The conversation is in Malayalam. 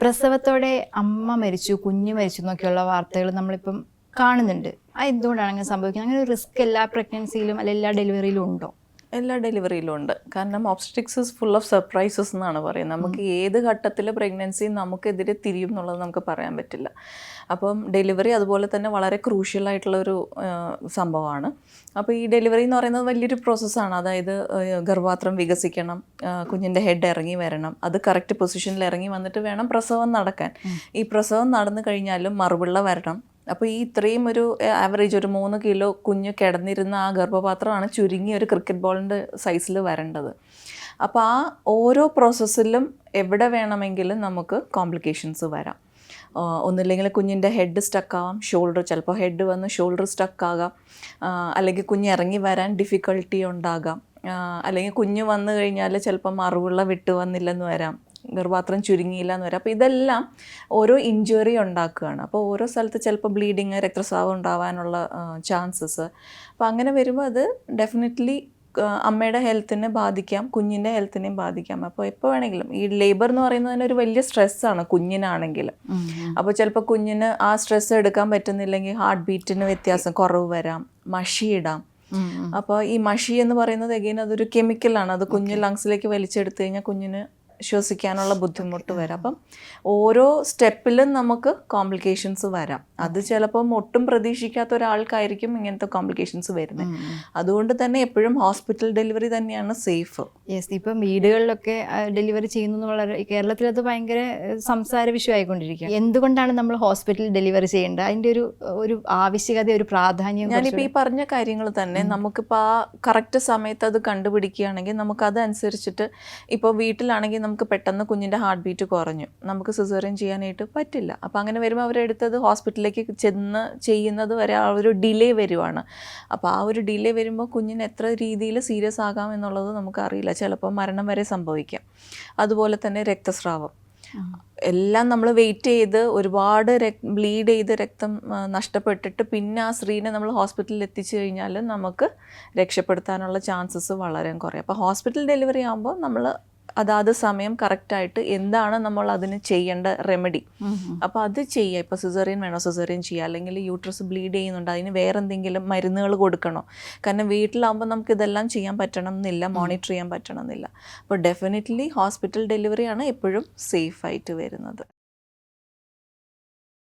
പ്രസവത്തോടെ അമ്മ മരിച്ചു, കുഞ്ഞ് മരിച്ചു എന്നൊക്കെയുള്ള വാർത്തകൾ നമ്മളിപ്പം കാണുന്നുണ്ട്. എന്തുകൊണ്ടാണ് അങ്ങനെ സംഭവിക്കുന്നത്? അങ്ങനെ ഒരു റിസ്ക് എല്ലാ പ്രഗ്നൻസിയിലും അല്ല എല്ലാ ഡെലിവറിയിലും ഉണ്ടോ? എല്ലാ ഡെലിവറിയിലും ഉണ്ട്. കാരണം obstetrics is full of surprises എന്നാണ് പറയുന്നത്. നമുക്ക് ഏത് ഘട്ടത്തിൽ പ്രഗ്നൻസി നമുക്കെതിരെ തിരിയും എന്നുള്ളത് നമുക്ക് പറയാൻ പറ്റില്ല. അപ്പം ഡെലിവറി അതുപോലെ തന്നെ വളരെ ക്രൂഷ്യലായിട്ടുള്ളൊരു സംഭവമാണ്. അപ്പോൾ ഈ ഡെലിവറി എന്ന് പറയുന്നത് വലിയൊരു പ്രോസസ്സാണ്. അതായത് ഗർഭപാത്രം വികസിക്കണം, കുഞ്ഞിൻ്റെ ഹെഡ് ഇറങ്ങി വരണം, അത് കറക്റ്റ് പൊസിഷനിൽ ഇറങ്ങി വന്നിട്ട് വേണം പ്രസവം നടക്കാൻ. ഈ പ്രസവം നടന്നു കഴിഞ്ഞാലും മറുപിള്ള വരണം. അപ്പോൾ ഈ ഇത്രയും ഒരു ആവറേജ് ഒരു 3 കിലോ കുഞ്ഞ് കിടന്നിരുന്ന ആ ഗർഭപാത്രമാണ് ചുരുങ്ങി ഒരു ക്രിക്കറ്റ് ബോളിൻ്റെ സൈസിൽ വരേണ്ടത്. അപ്പോൾ ആ ഓരോ പ്രോസസ്സിലും എവിടെ വേണമെങ്കിലും നമുക്ക് കോംപ്ലിക്കേഷൻസ് വരാം. ഒന്നുമില്ലെങ്കിൽ കുഞ്ഞിൻ്റെ ഹെഡ് സ്റ്റക്കാവാം, ഷോൾഡർ ചിലപ്പോൾ ഹെഡ് വന്ന് ഷോൾഡർ സ്റ്റക്കാകാം, അല്ലെങ്കിൽ കുഞ്ഞ് ഇറങ്ങി വരാൻ ഡിഫിക്കൽട്ടി ഉണ്ടാകാം, അല്ലെങ്കിൽ കുഞ്ഞ് വന്നു കഴിഞ്ഞാൽ ചിലപ്പോൾ മറുപിള്ള വിട്ട് വന്നില്ലെന്ന് വരാം, ഗർഭപാത്രം ചുരുങ്ങിയില്ല എന്ന് വരാം. അപ്പോൾ ഇതെല്ലാം ഓരോ ഇഞ്ചുറി ഉണ്ടാക്കുകയാണ്. അപ്പോൾ ഓരോ സ്ഥലത്ത് ചിലപ്പോൾ ബ്ലീഡിങ്, രക്തസ്രാവം ഉണ്ടാവാനുള്ള ചാൻസസ്. അപ്പോൾ അങ്ങനെ വരുമ്പോൾ അത് ഡെഫിനറ്റ്ലി അമ്മയുടെ ഹെൽത്തിനെ ബാധിക്കാം, കുഞ്ഞിൻ്റെ ഹെൽത്തിനെയും ബാധിക്കാം. അപ്പോൾ എപ്പോൾ വേണമെങ്കിലും ഈ ലേബർ എന്ന് പറയുന്നത് തന്നെ ഒരു വലിയ സ്ട്രെസ്സാണ് കുഞ്ഞിനാണെങ്കിൽ. അപ്പോൾ ചിലപ്പോൾ കുഞ്ഞിന് ആ സ്ട്രെസ് എടുക്കാൻ പറ്റുന്നില്ലെങ്കിൽ ഹാർട്ട് ബീറ്റിന് വ്യത്യാസം കുറവ് വരാം, മഷിയിടാം. അപ്പോൾ ഈ മഷി എന്ന് പറയുന്നത് എഗെയിൻ അതൊരു കെമിക്കലാണ്. അത് കുഞ്ഞ് ലങ്സിലേക്ക് വലിച്ചെടുത്ത് കഴിഞ്ഞാൽ കുഞ്ഞിന് ശ്വസിക്കാനുള്ള ബുദ്ധിമുട്ട് വരാം. അപ്പം ഓരോ സ്റ്റെപ്പിലും നമുക്ക് കോംപ്ലിക്കേഷൻസ് വരാം. അത് ചിലപ്പം ഒട്ടും പ്രതീക്ഷിക്കാത്ത ഒരാൾക്കായിരിക്കും ഇങ്ങനത്തെ കോംപ്ലിക്കേഷൻസ് വരുന്നത്. അതുകൊണ്ട് തന്നെ എപ്പോഴും ഹോസ്പിറ്റൽ ഡെലിവറി തന്നെയാണ് സേഫ്. യെസ്, ഇപ്പം വീടുകളിലൊക്കെ ഡെലിവറി ചെയ്യുന്നത് വളരെ, കേരളത്തിൽ അത് ഭയങ്കര സംസാര വിഷയമായിക്കൊണ്ടിരിക്കുക. എന്തുകൊണ്ടാണ് നമ്മൾ ഹോസ്പിറ്റൽ ഡെലിവറി ചെയ്യേണ്ടത്? അതിൻ്റെ ഒരു ആവശ്യകത, ഒരു പ്രാധാന്യം. ഞാനിപ്പോൾ ഈ പറഞ്ഞ കാര്യങ്ങൾ തന്നെ നമുക്കിപ്പോൾ ആ കറക്റ്റ് സമയത്ത് അത് കണ്ടുപിടിക്കുകയാണെങ്കിൽ നമുക്കതനുസരിച്ചിട്ട്, ഇപ്പോൾ വീട്ടിലാണെങ്കിൽ നമുക്ക് പെട്ടെന്ന് കുഞ്ഞിൻ്റെ ഹാർട്ട് ബീറ്റ് കുറഞ്ഞു, നമുക്ക് സിസേറിയൻ ചെയ്യാനായിട്ട് പറ്റില്ല. അപ്പോൾ അങ്ങനെ വരുമ്പോൾ അവരെടുത്തത് ഹോസ്പിറ്റലിലേക്ക് ചെന്ന് ചെയ്യുന്നത് വരെ ആ ഒരു ഡിലേ വരുവാണ്. അപ്പോൾ ആ ഒരു ഡിലേ വരുമ്പോൾ കുഞ്ഞിന് എത്ര രീതിയിൽ സീരിയസ് ആകാം എന്നുള്ളത് നമുക്കറിയില്ല. ചിലപ്പോൾ മരണം വരെ സംഭവിക്കാം. അതുപോലെ തന്നെ രക്തസ്രാവം എല്ലാം നമ്മൾ വെയിറ്റ് ചെയ്ത് ഒരുപാട് ബ്ലീഡ് ചെയ്ത് രക്തം നഷ്ടപ്പെട്ടിട്ട് പിന്നെ ആ സ്ത്രീനെ നമ്മൾ ഹോസ്പിറ്റലിൽ എത്തിച്ചു കഴിഞ്ഞാൽ നമുക്ക് രക്ഷപ്പെടുത്താനുള്ള ചാൻസസ് വളരെ കുറയും. അപ്പോൾ ഹോസ്പിറ്റൽ ഡെലിവറി ആകുമ്പോൾ നമ്മൾ അതാത് സമയം കറക്റ്റായിട്ട് എന്താണ് നമ്മൾ അതിന് ചെയ്യേണ്ട റെമഡി, അപ്പോൾ അത് ചെയ്യുക. ഇപ്പോൾ സിസേറിയൻ വേണോ, സിസേറിയൻ ചെയ്യുക. അല്ലെങ്കിൽ യൂട്രസ് ബ്ലീഡ് ചെയ്യുന്നുണ്ട്, അതിന് വേറെ എന്തെങ്കിലും മരുന്നുകൾ കൊടുക്കണോ? കാരണം വീട്ടിലാകുമ്പോൾ നമുക്ക് ഇതെല്ലാം ചെയ്യാൻ പറ്റണം എന്നില്ല, മോണിറ്റർ ചെയ്യാൻ പറ്റണം എന്നില്ല. അപ്പോൾ ഡെഫിനറ്റ്ലി ഹോസ്പിറ്റൽ ഡെലിവറിയാണ് എപ്പോഴും സേഫായിട്ട് വരുന്നത്.